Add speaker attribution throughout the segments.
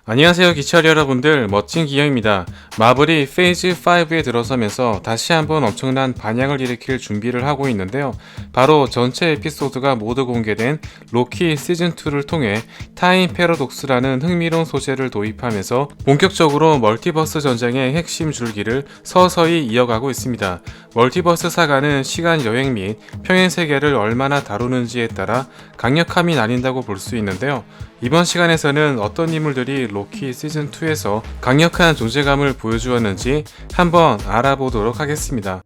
Speaker 1: 안녕하세요 기철 여러분들, 멋진 기영입니다. 마블이 페이즈 5에 들어서면서 다시 한번 엄청난 반향을 일으킬 준비를 하고 있는데요. 바로 전체 에피소드가 모두 공개된 로키 시즌2를 통해 타임 패러독스라는 흥미로운 소재를 도입하면서 본격적으로 멀티버스 전쟁의 핵심 줄기를 서서히 이어가고 있습니다. 멀티버스 사가는 시간 여행 및 평행 세계를 얼마나 다루는지에 따라 강력함이 나뉜다고 볼 수 있는데요. 이번 시간에서는 어떤 인물들이 로키 시즌2에서 강력한 존재감을 보여주었는지 한번 알아보도록 하겠습니다.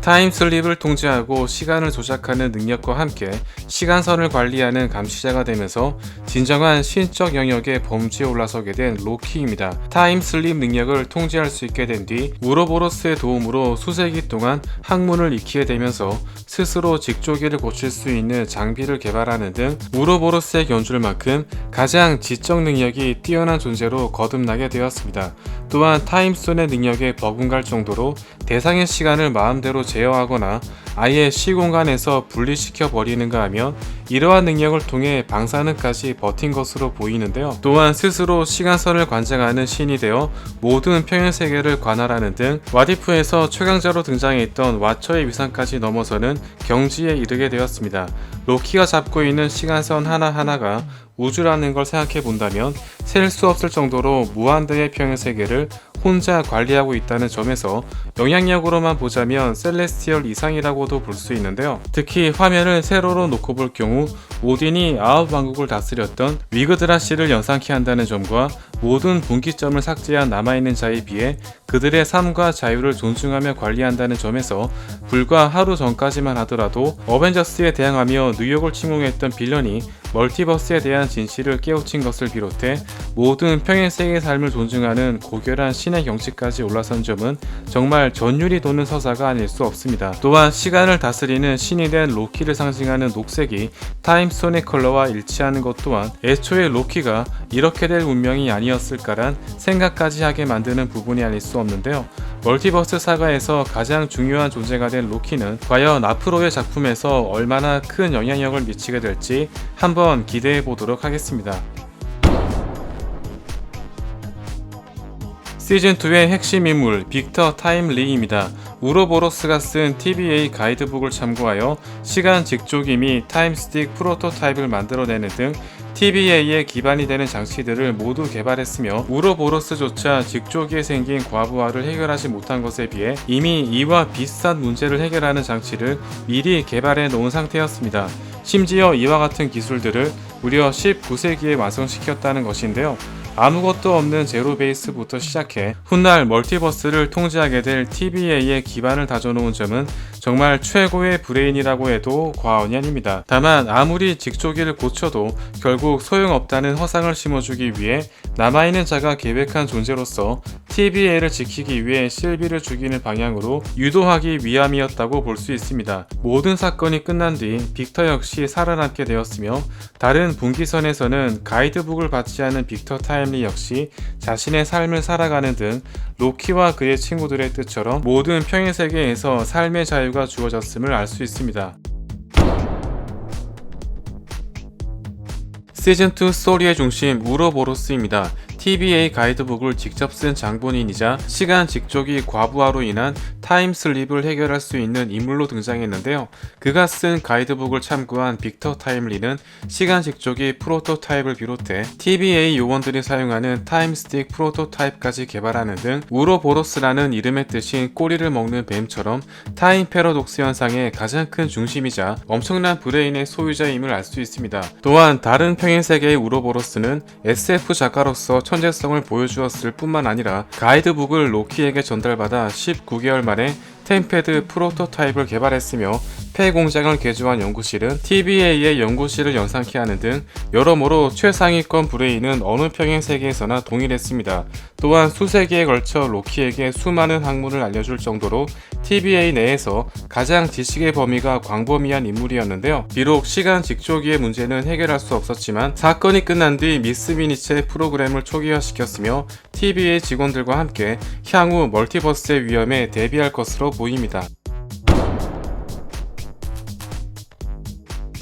Speaker 1: 타임슬립을 통제하고 시간을 조작하는 능력과 함께 시간선을 관리하는 감시자가 되면서 진정한 신적 영역의 범주에 올라서게 된 로키입니다. 타임슬립 능력을 통제할 수 있게 된 뒤 우로보로스의 도움으로 수세기 동안 학문을 익히게 되면서 스스로 직조기를 고칠 수 있는 장비를 개발하는 등 우로보로스의 견줄만큼 가장 지적 능력이 뛰어난 존재로 거듭나게 되었습니다. 또한 타임스톤의 능력에 버금갈 정도로 대상의 시간을 마음대로 제어하거나 아예 시공간에서 분리시켜 버리는가 하면 이러한 능력을 통해 방사능까지 버틴 것으로 보이는데요. 또한 스스로 시간선을 관장하는 신이 되어 모든 평행세계를 관할하는 등 왓이프에서 최강자로 등장했던 와처의 위상까지 넘어서는 경지에 이르게 되었습니다. 로키가 잡고 있는 시간선 하나하나가 우주라는 걸 생각해 본다면 셀 수 없을 정도로 무한대의 평행세계를 혼자 관리하고 있다는 점에서 영향력으로만 보자면 셀레스티얼 이상이라고도 볼 수 있는데요. 특히 화면을 세로로 놓고 볼 경우 오딘이 아홉 왕국을 다스렸던 위그드라시를 연상케 한다는 점과 모든 분기점을 삭제한 남아있는 자에 비해 그들의 삶과 자유를 존중하며 관리한다는 점에서 불과 하루 전까지만 하더라도 어벤져스에 대항하며 뉴욕을 침공했던 빌런이 멀티버스에 대한 진실을 깨우친 것을 비롯해 모든 평행세계의 삶을 존중하는 고결한 신의 경지까지 올라선 점은 정말 전율이 돋는 서사가 아닐 수 없습니다. 또한 시간을 다스리는 신이 된 로키를 상징하는 녹색이 타임스톤의 컬러와 일치하는 것 또한 애초에 로키가 이렇게 될 운명이 아니었을까란 생각까지 하게 만드는 부분이 아닐 수 없는데요. 멀티버스 사가에서 가장 중요한 존재가 된 로키는 과연 앞으로의 작품에서 얼마나 큰 영향력을 미치게 될지 한번 기대해 보도록 하겠습니다. 시즌2의 핵심 인물 빅터 타임리입니다. 우로보로스가 쓴 TVA 가이드북을 참고하여 시간 직조기 및 타임스틱 프로토타입을 만들어내는 등 TVA의 기반이 되는 장치들을 모두 개발했으며 우로보로스조차 직조기에 생긴 과부하를 해결하지 못한 것에 비해 이미 이와 비슷한 문제를 해결하는 장치를 미리 개발해 놓은 상태였습니다. 심지어 이와 같은 기술들을 무려 19세기에 완성시켰다는 것인데요. 아무것도 없는 제로 베이스부터 시작해 훗날 멀티버스를 통제하게 될 TVA의 기반을 다져놓은 점은 정말 최고의 브레인이라고 해도 과언이 아닙니다. 다만 아무리 직조기를 고쳐도 결국 소용없다는 허상을 심어주기 위해 남아있는 자가 계획한 존재로서 TVA를 지키기 위해 실비를 죽이는 방향으로 유도하기 위함이었다고 볼 수 있습니다. 모든 사건이 끝난 뒤 빅터 역시 살아남게 되었으며 다른 분기선에서는 가이드북을 받지 않은 빅터 타임리 역시 자신의 삶을 살아가는 등 로키와 그의 친구들의 뜻처럼 모든 평행세계에서 삶의 자유가 주어졌음을 알 수 있습니다. 시즌2 스토리의 중심 우로보로스입니다. TVA 가이드북을 직접 쓴 장본인이자 시간 직조기 과부하로 인한 타임슬립을 해결할 수 있는 인물로 등장했는데요. 그가 쓴 가이드북을 참고한 빅터 타임리는 시간 직조기 프로토타입을 비롯해 TVA 요원들이 사용하는 타임스틱 프로토타입까지 개발하는 등 우로보로스라는 이름의 뜻인 꼬리를 먹는 뱀처럼 타임 패러독스 현상의 가장 큰 중심이자 엄청난 브레인의 소유자임을 알 수 있습니다. 또한 다른 평행세계의 우로보로스는 SF 작가로서 천재성을 보여주었을 뿐만 아니라 가이드북을 로키에게 전달받아 19개월 만에 템패드 프로토타입을 개발했으며 폐 공장을 개조한 연구실은 TVA의 연구실을 연상케 하는 등 여러모로 최상위권 브레인은 어느 평행 세계에서나 동일했습니다. 또한 수세기에 걸쳐 로키에게 수많은 학문을 알려줄 정도로 TVA 내에서 가장 지식의 범위가 광범위한 인물이었는데요. 비록 시간 직조기의 문제는 해결할 수 없었지만 사건이 끝난 뒤 미스 미니츠의 프로그램을 초기화시켰으며 TVA 직원들과 함께 향후 멀티버스의 위험에 대비할 것으로 보입니다.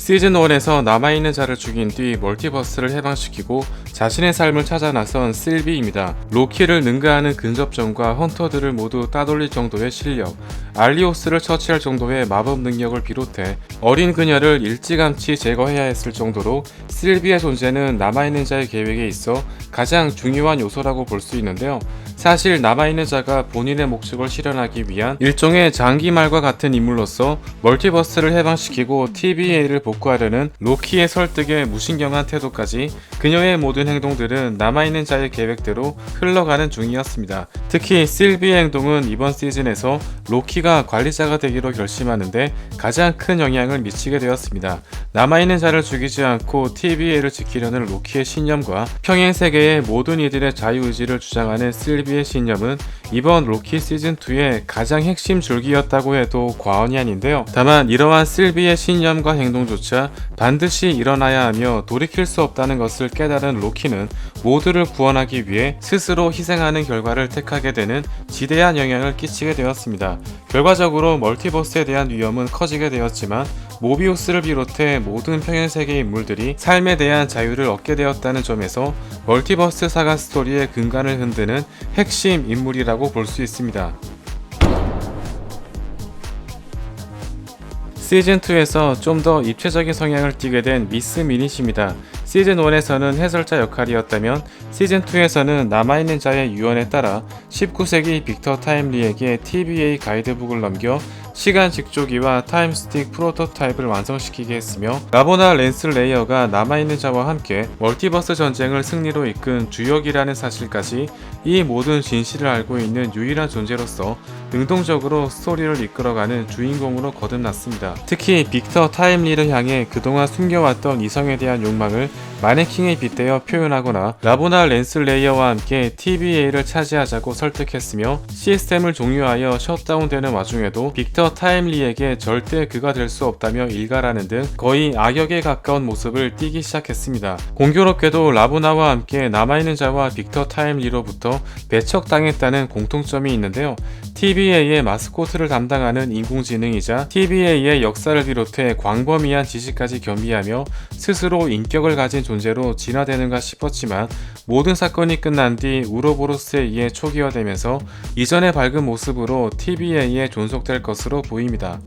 Speaker 1: 시즌 1에서 남아있는 자를 죽인 뒤 멀티버스를 해방시키고 자신의 삶을 찾아 나선 실비입니다. 로키를 능가하는 근접전과 헌터들을 모두 따돌릴 정도의 실력, 알리오스를 처치할 정도의 마법 능력을 비롯해 어린 그녀를 일찌감치 제거해야 했을 정도로 실비의 존재는 남아있는 자의 계획에 있어 가장 중요한 요소라고 볼 수 있는데요. 사실 남아있는 자가 본인의 목적을 실현하기 위한 일종의 장기말과 같은 인물로서 멀티버스를 해방시키고 TVA를 복구하려는 로키의 설득에 무신경한 태도까지 그녀의 모든 행동들은 남아있는 자의 계획대로 흘러가는 중이었습니다. 특히 실비의 행동은 이번 시즌에서 로키가 관리자가 되기로 결심하는데 가장 큰 영향을 미치게 되었습니다. 남아있는 자를 죽이지 않고 TVA를 지키려는 로키의 신념과 평행 세계의 모든 이들의 자유의지를 주장하는 실비의 신념은 이번 로키 시즌2의 가장 핵심 줄기였다고 해도 과언이 아닌데요. 다만 이러한 실비의 신념과 행동조차 반드시 일어나야 하며 돌이킬 수 없다는 것을 깨달은 로키는 모두를 구원하기 위해 스스로 희생하는 결과를 택하게 되는 지대한 영향을 끼치게 되었습니다. 결과적으로 멀티버스에 대한 위험은 커지게 되었지만 모비우스를 비롯해 모든 평행세계 인물들이 삶에 대한 자유를 얻게 되었다는 점에서 멀티버스 사가 스토리의 근간을 흔드는 핵심 인물이라고 볼 수 있습니다. 시즌2에서 좀 더 입체적인 성향을 띠게 된 미스 미닛입니다. 시즌1에서는 해설자 역할이었다면 시즌2에서는 남아있는 자의 유언에 따라 19세기 빅터 타임리에게 TVA 가이드북을 넘겨 시간 직조기와 타임스틱 프로토타입을 완성시키게 했으며 라보나 랜슬레이어가 남아있는 자와 함께 멀티버스 전쟁을 승리로 이끈 주역이라는 사실까지 이 모든 진실을 알고 있는 유일한 존재로서 능동적으로 스토리를 이끌어가는 주인공으로 거듭났습니다. 특히 빅터 타임리를 향해 그동안 숨겨왔던 이성에 대한 욕망을 마네킹에 빗대어 표현하거나 라보나 랜슬레이어와 함께 TVA를 차지하자고 설득했으며 시스템을 종료하여 셧다운되는 와중에도 빅터 타임리에게 절대 그가 될 수 없다며 일갈하는 등 거의 악역에 가까운 모습을 띠기 시작했습니다. 공교롭게도 라보나와 함께 남아있는 자와 빅터 타임리로부터 배척당했다는 공통점이 있는데요. TVA의 마스코트를 담당하는 인공지능이자 TVA의 역사를 비롯해 광범위한 지식까지 겸비하며 스스로 인격을 가진 존재로 진화되는가 싶었지만 모든 사건이 끝난 뒤 우로보로스에 의해 초기화되면서 이전의 밝은 모습으로 TVA에 존속될 것으로 보입니다.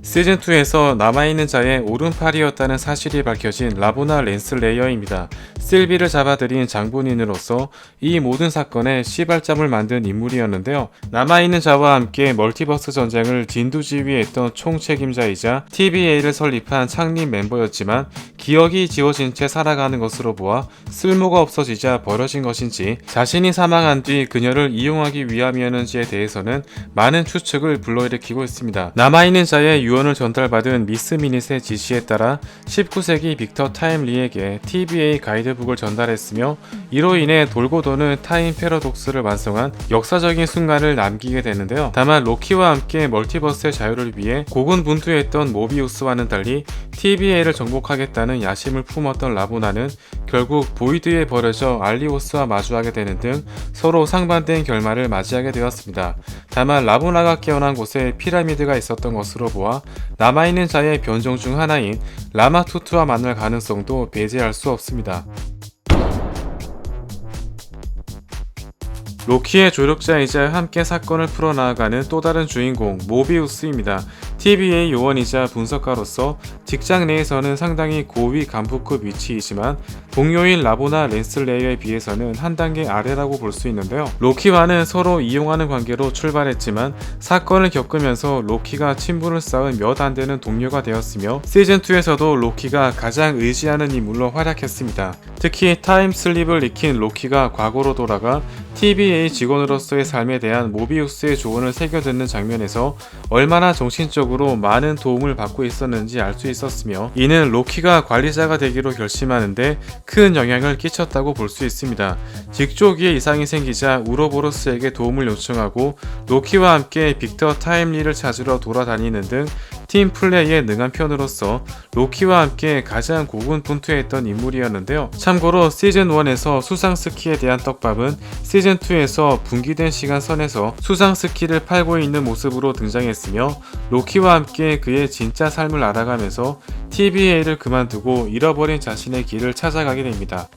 Speaker 1: 시즌2에서 남아있는 자의 오른팔이었다는 사실이 밝혀진 라보나 랜슬레이어입니다. 실비를 잡아들인 장본인으로서 이 모든 사건의 시발점을 만든 인물이었는데요. 남아있는 자와 함께 멀티버스 전쟁을 진두지휘했던 총책임자이자 TVA를 설립한 창립 멤버였지만 기억이 지워진 채 살아가는 것으로 보아 쓸모가 없어지자 버려진 것인지 자신이 사망한 뒤 그녀를 이용하기 위함이었는지에 대해서는 많은 추측을 불러일으키고 있습니다. 남아있는 자의 유언을 전달받은 미스 미닛의 지시에 따라 19세기 빅터 타임리에게 TVA 가이드북을 전달했으며 이로 인해 돌고 도는 타임 패러독스를 완성한 역사적인 순간을 남기게 되는데요. 다만 로키와 함께 멀티버스의 자유를 위해 고군분투했던 모비우스와는 달리 TVA를 정복하겠다는 야심을 품었던 라보나는 결국 보이드에 버려져 알리오스와 마주하게 되는 등 서로 상반된 결말을 맞이하게 되었습니다. 다만 라보나가 깨어난 곳에 피라미드가 있었던 것으로 보아 남아있는 자의 변종 중 하나인 라마투트와 만날 가능성도 배제할 수 없습니다. 로키의 조력자이자 함께 사건을 풀어나가는 또 다른 주인공 모비우스입니다. TVA 요원이자 분석가로서 직장 내에서는 상당히 고위 간부급 위치이지만 동료인 라보나 랜슬레이어에 비해서는 한 단계 아래라고 볼 수 있는데요. 로키와는 서로 이용하는 관계로 출발했지만 사건을 겪으면서 로키가 친분을 쌓은 몇 안 되는 동료가 되었으며 시즌2에서도 로키가 가장 의지하는 인물로 활약했습니다. 특히 타임슬립을 익힌 로키가 과거로 돌아가 TVA 직원으로서의 삶에 대한 모비우스의 조언을 새겨듣는 장면에서 얼마나 정신적으로 많은 도움을 받고 있었는지 알 수 있었으며 이는 로키가 관리자가 되기로 결심하는데 큰 영향을 끼쳤다고 볼 수 있습니다. 직조기에 이상이 생기자 우로보로스에게 도움을 요청하고 로키와 함께 빅터 타임리를 찾으러 돌아다니는 등 팀 플레이에 능한 편으로서 로키와 함께 가장 고군분투했던 인물이었는데요. 참고로 시즌1에서 수상 스키에 대한 떡밥은 시즌2에서 분기된 시간선에서 수상 스키를 팔고 있는 모습으로 등장했으며, 로키와 함께 그의 진짜 삶을 알아가면서 TBA를 그만두고 잃어버린 자신의 길을 찾아가게 됩니다.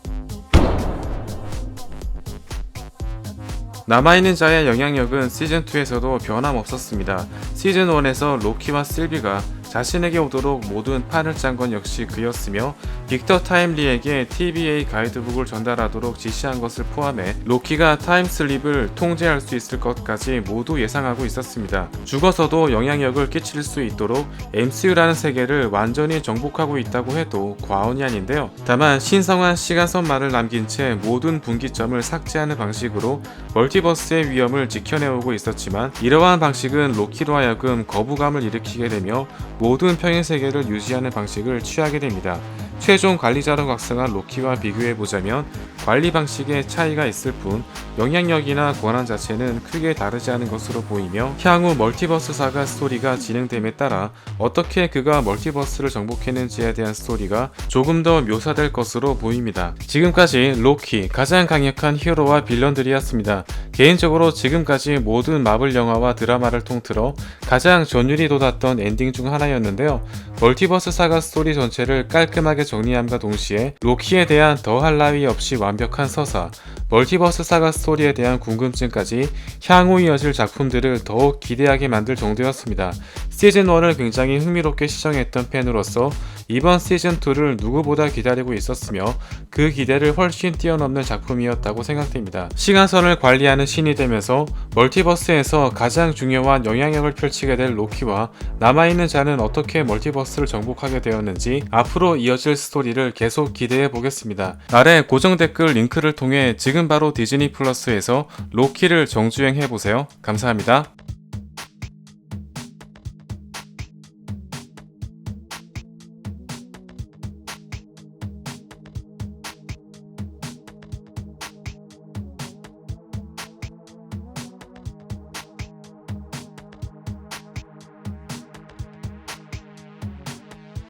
Speaker 1: 남아있는 자의 영향력은 시즌2에서도 변함없었습니다. 시즌1에서 로키와 실비가 자신에게 오도록 모든 판을 짠 건 역시 그였으며, 빅터 타임리에게 TBA 가이드북을 전달하도록 지시한 것을 포함해 로키가 타임슬립을 통제할 수 있을 것까지 모두 예상하고 있었습니다. 죽어서도 영향력을 끼칠 수 있도록 MCU라는 세계를 완전히 정복하고 있다고 해도 과언이 아닌데요. 다만 신성한 시간선말을 남긴 채 모든 분기점을 삭제하는 방식으로 멀티버스의 위험을 지켜내오고 있었지만, 이러한 방식은 로키로 하여금 거부감을 일으키게 되며 모든 평행 세계를 유지하는 방식을 취하게 됩니다. 최종 관리자로 각성한 로키와 비교해보자면 관리 방식에 차이가 있을 뿐 영향력이나 권한 자체는 크게 다르지 않은 것으로 보이며, 향후 멀티버스 사가 스토리가 진행됨에 따라 어떻게 그가 멀티버스를 정복했는지에 대한 스토리가 조금 더 묘사될 것으로 보입니다. 지금까지 로키, 가장 강력한 히어로와 빌런들이었습니다. 개인적으로 지금까지 모든 마블 영화와 드라마를 통틀어 가장 전율이 돋았던 엔딩 중 하나였는데요. 멀티버스 사가 스토리 전체를 깔끔하게 정리함과 동시에 로키에 대한 더할 나위 없이 완벽한 서사, 멀티버스 사가 스토리에 대한 궁금증까지 향후 이어질 작품들을 더욱 기대하게 만들 정도였습니다. 시즌1을 굉장히 흥미롭게 시청했던 팬으로서 이번 시즌2를 누구보다 기다리고 있었으며, 그 기대를 훨씬 뛰어넘는 작품이었다고 생각됩니다. 시간선을 관리하는 신이 되면서 멀티버스에서 가장 중요한 영향력을 펼치게 될 로키와 남아있는 자는 어떻게 멀티버스를 정복하게 되었는지 앞으로 이어질 스토리를 계속 기대해 보겠습니다. 아래 고정 댓글 링크를 통해 지금 바로 디즈니 플러스에서 로키를 정주행해 보세요. 감사합니다.